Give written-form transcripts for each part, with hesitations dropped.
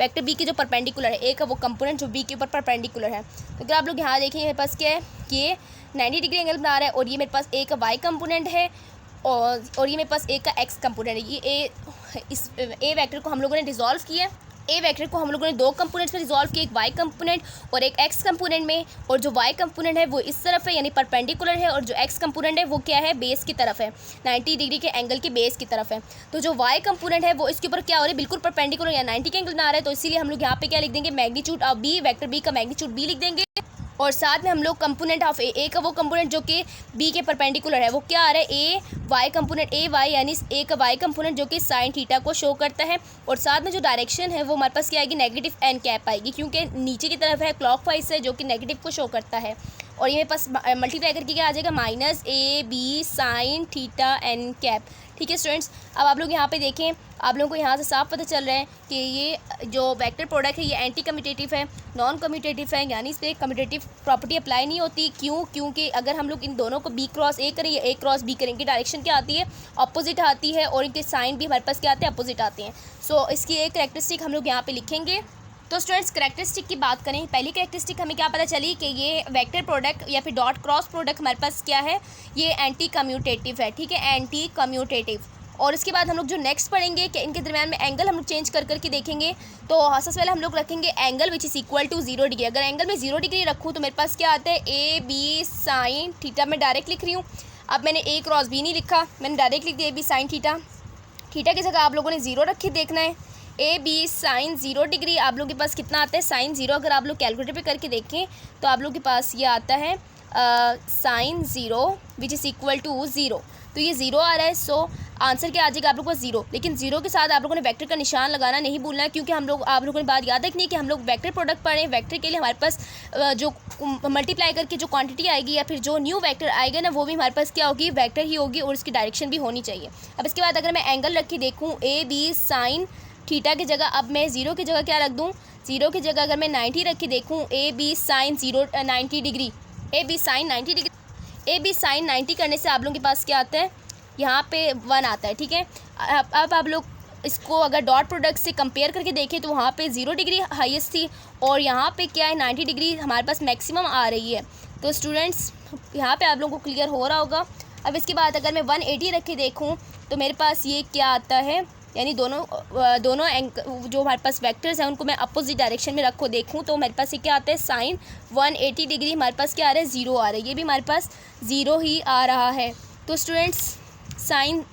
Vector B के जो perpendicular है, ए का वो कंपोनेंट जो बी के ऊपर परपेंडिकुलर है। तो अगर आप लोग यहाँ देखें मेरे पास क्या है, ये 90 डिग्री एंगल बना रहा है और ये मेरे पास ए का वाई कंपोनेंट है और ये मेरे पास ए का एक्स कंपोनेंट है। ये इस ए वेक्टर को हम लोगों ने डिसॉल्व किया है। ए वेक्टर को हम लोगों ने दो कंपोनेंट्स में रिजॉल्व किया, एक वाई कंपोनेंट और एक एक्स कंपोनेंट में। और जो वाई कंपोनेंट है वो इस तरफ है यानी परपेंडिकुलर है, और जो एक्स कंपोनेंट है वो क्या है, बेस की तरफ है, 90 डिग्री के एंगल के बेस की तरफ है। तो जो वाई कंपोनेंट है वो इसके ऊपर क्या हो रहा है, बिल्कुल परपेंडिकुलर या 90 के एंगल बना रहा है। तो इसीलिए हम लोग यहाँ पे क्या लिख देंगे, magnitude of B, vector B का मैग्नीट्यूड बी लिख देंगे। और साथ में हम लोग कंपोनेंट ऑफ ए का वो कंपोनेंट जो कि बी के परपेंडिकुलर है वो क्या आ रहा है, ए वाई कंपोनेंट, ए वाई यानी ए का वाई कंपोनेंट जो कि साइन थीटा को शो करता है। और साथ में जो डायरेक्शन है वो हमारे पास क्या आएगी, नेगेटिव एन कैप आएगी, क्योंकि नीचे की तरफ है, क्लॉकवाइज है, जो कि नेगेटिव को शो करता है। और ये मेरे पास मल्टीप्लाई करके क्या आ जाएगा, minus A B sine theta N cap. ठीक है स्टूडेंट्स, अब आप लोग यहाँ पे देखें, आप लोगों को यहाँ से साफ पता चल रहा है कि ये जो वेक्टर प्रोडक्ट है ये एंटी कम्यूटेटिव है, नॉन कम्यूटेटिव है, यानी इस पर कम्यूटेटिव प्रॉपर्टी अप्लाई नहीं होती। क्यों? क्योंकि अगर हम लोग इन दोनों को बी क्रॉस ए करें या ए क्रॉस बी करें, इनकी डायरेक्शन क्या आती है, अपोजिट आती है, और इनके साइन भी हमारे पास क्या आते हैं, अपोजिट आते हैं। सो इसकी एक कैरेक्टरिस्टिक हम लोग यहाँ पे लिखेंगे। तो स्टूडेंट्स कैरेक्टरिस्टिक की बात करें, पहली कैरेक्टरिस्टिक हमें क्या पता चली कि ये वेक्टर प्रोडक्ट या फिर डॉट क्रॉस प्रोडक्ट हमारे पास क्या है, ये एंटी कम्यूटेटिव है। ठीक है, एंटी कम्यूटेटिव। और इसके बाद हम लोग जो नेक्स्ट पढ़ेंगे कि इनके दरमियान में एंगल हम लोग चेंज करके देखेंगे। तो सबसे पहले हम लोग रखेंगे angle which is equal to 0 degree. अगर एंगल में 0 डिग्री रखूँ तो मेरे पास क्या आता है, ए बी साइन थीटा। मैं डायरेक्ट लिख रही हूँ, अब मैंने ए क्रॉस बी नहीं लिखा, मैंने डायरेक्ट लिख दिया A B sine theta. Theta की जगह आप लोगों ने 0 रखी देखना है, ए बी साइन 0 डिग्री। आप लोगों के पास कितना आता है, साइन 0। अगर आप लोग कैलकुलेटर पे करके देखें तो आप लोगों के पास ये आता है sine 0 which is equal to 0। तो ये 0 आ रहा है। सो आंसर क्या आ जाएगा आप लोगों को 0। लेकिन 0 के साथ आप लोगों ने वेक्टर का निशान लगाना नहीं भूलना है, क्योंकि आप लोगों ने बात याद रखनी है कि हम लोग वेक्टर प्रोडक्ट पढ़ें। वेक्टर के लिए हमारे पास जो मल्टीप्लाई करके जो क्वांटिटी आएगी या फिर जो न्यू वेक्टर आएगा ना, वो भी हमारे पास क्या होगी, वेक्टर ही होगी, और उसकी डायरेक्शन भी होनी चाहिए। अब इसके बाद अगर मैं एंगल रख के देखूँ, ए बी साइन थीटा की जगह अब मैं 0 की जगह क्या रख दूँ, 0 की जगह अगर मैं 90 रख के देखूँ, A B sine 90 degree, A B sine 90 degree, A B sine 90 करने से आप लोगों के पास क्या आता है, यहाँ पे 1 आता है। ठीक है, अब आप लोग इसको अगर डॉट प्रोडक्ट से कंपेयर करके देखें तो वहाँ पे 0 डिग्री हाईएस्ट थी, और यहाँ पे क्या है, 90 डिग्री हमारे पास मैक्सिमम आ रही है। तो स्टूडेंट्स यहाँ पे आप लोगों को क्लियर हो रहा होगा। अब इसके बाद अगर मैं 180 रख के देखूँ तो मेरे पास ये क्या आता है, यानी दोनों जो हमारे पास वेक्टर्स हैं उनको मैं अपोजिट डायरेक्शन में रखो देखूँ तो मेरे पास ये क्या आता है, साइन 180 डिग्री हमारे पास क्या आ रहा है, 0 आ रहा है। ये भी हमारे पास 0 ही आ रहा है। तो स्टूडेंट्स साइन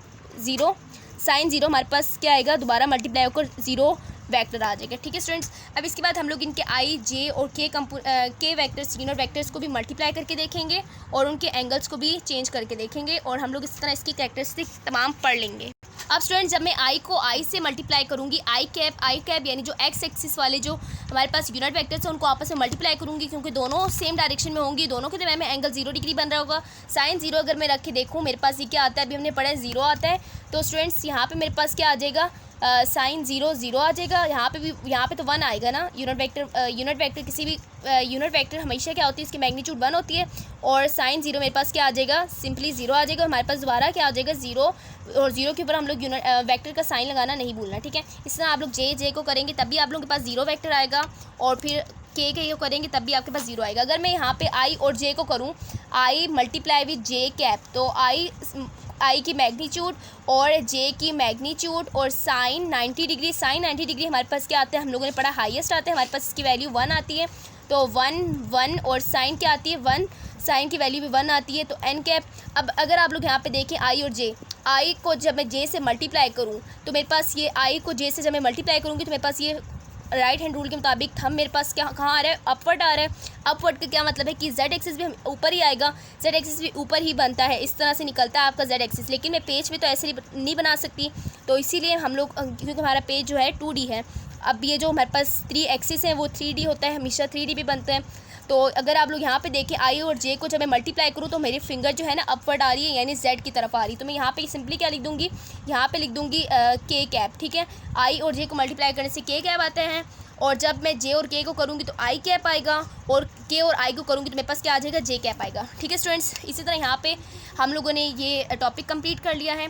0 हमारे पास क्या आएगा, दोबारा मल्टीप्लाई होकर 0 वेक्टर आ जाएगा। ठीक है स्टूडेंट्स, अब इसके बाद हम लोग इनके आई जे और के वेक्टर्स, यूनिट वेक्टर्स को भी मल्टीप्लाई करके देखेंगे और उनके एंगल्स को भी चेंज करके देखेंगे, और हम लोग इस तरह इसकी कैरेक्टरिस्टिक तमाम पढ़ लेंगे। अब स्टूडेंट्स जब मैं आई को आई से मल्टीप्लाई करूँगी, आई कैप यानी जो एक्स एक्सिस वाले जो हमारे पास यूनिट वेक्टर्स हैं उनको आपस में मल्टीप्लाई करूँगी, क्योंकि दोनों सेम डायरेक्शन में होंगी, दोनों के दरमियान में एंगल 0 डिग्री बन रहा होगा। साइन 0 अगर मैं रख के देखूँ मेरे पास ये क्या आता है, अभी हमने पढ़ा है 0 आता है। तो स्टूडेंट्स यहाँ पे मेरे पास क्या आ जाएगा, साइन 0 आ जाएगा। यहाँ पे तो 1 आएगा ना, यूनिट वेक्टर किसी भी यूनिट वेक्टर हमेशा क्या होती है, इसकी मैग्नीट्यूड 1 होती है, और साइन 0 मेरे पास क्या आ जाएगा, सिंपली 0 आ जाएगा। हमारे पास दोबारा क्या आ जाएगा, 0, और 0 के ऊपर हम लोग यूनिट वेक्टर का साइन लगाना नहीं भूलना। ठीक है, इस तरह आप लोग जे को करेंगे तब भी आप लोगों के पास 0 वेक्टर आएगा, और फिर के को करेंगे तब भी आपके पास 0 आएगा। अगर मैं यहाँ पे आई और जे को करूँ, आई मल्टीप्लाई विद जे कैप, तो आई की मैग्नीट्यूड और जे की मैग्नीट्यूड और साइन 90 डिग्री हमारे पास क्या आता है, हम लोगों ने पढ़ा हाईएस्ट आता है, हमारे पास इसकी वैल्यू 1 आती है। तो 1 और साइन क्या आती है, 1, साइन की वैल्यू भी 1 आती है। तो एन कैप, अब अगर आप लोग यहाँ पे देखें आई और जे, आई को जब मैं जे से मल्टीप्लाई करूँ तो मेरे पास ये आई को जे से जब मैं मल्टीप्लाई करूँगी तो मेरे पास ये राइट हैंड रूल के मुताबिक थंब मेरे पास क्या कहाँ आ रहा है, अपवर्ड आ रहा है। अपवर्ड का क्या मतलब है कि जेड एक्सिस भी ऊपर ही आएगा, जेड एक्सिस भी ऊपर ही बनता है, इस तरह से निकलता है आपका जेड एक्सिस। लेकिन मैं पेज में तो ऐसे नहीं बना सकती, तो इसीलिए हम लोग, क्योंकि हमारा पेज जो है 2D है, अब ये जो हमारे पास 3 एक्सिस है वो 3D होता है, हमेशा 3D भी बनता है। तो अगर आप लोग यहाँ पे देखें आई और जे को जब मैं मल्टीप्लाई करूँ तो मेरी फिंगर जो है ना अपवर्ड आ रही है, यानी जेड की तरफ आ रही है। तो मैं यहाँ पे सिंपली क्या लिख दूँगी, यहाँ पे लिख दूँगी के कैप। ठीक है, आई और जे को मल्टीप्लाई करने से के कैप आते हैं, और जब मैं जे और के को करूँगी तो आई कैप आएगा, और के और आई को करूँगी तो मेरे पास क्या आ जाएगा, जे कैप आएगा। ठीक है स्टूडेंट्स, इसी तरह यहाँ पे हम लोगों ने ये टॉपिक कंप्लीट कर लिया है।